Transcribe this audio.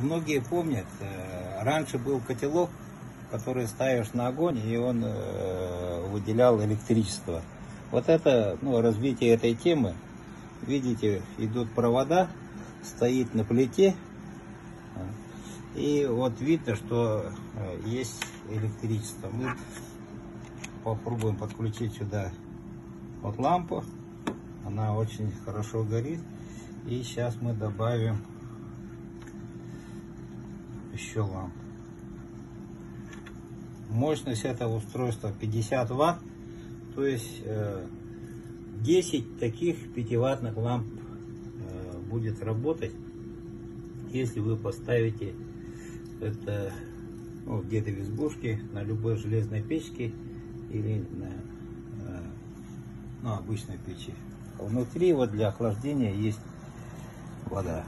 многие помнят, раньше был котелок, который ставишь на огонь, и он выделял электричество. Вот это, развитие этой темы. Видите, идут провода, стоит на плите, и вот видно, что есть электричество. Мы попробуем подключить сюда вот лампу, она очень хорошо горит. И сейчас мы добавим еще лампу. Мощность этого устройства 50 Вт, то есть 10 таких 5-ваттных ламп будет работать, если вы поставите это где-то в избушке, на любой железной печке или на обычной печи. Внутри вот для охлаждения есть вода.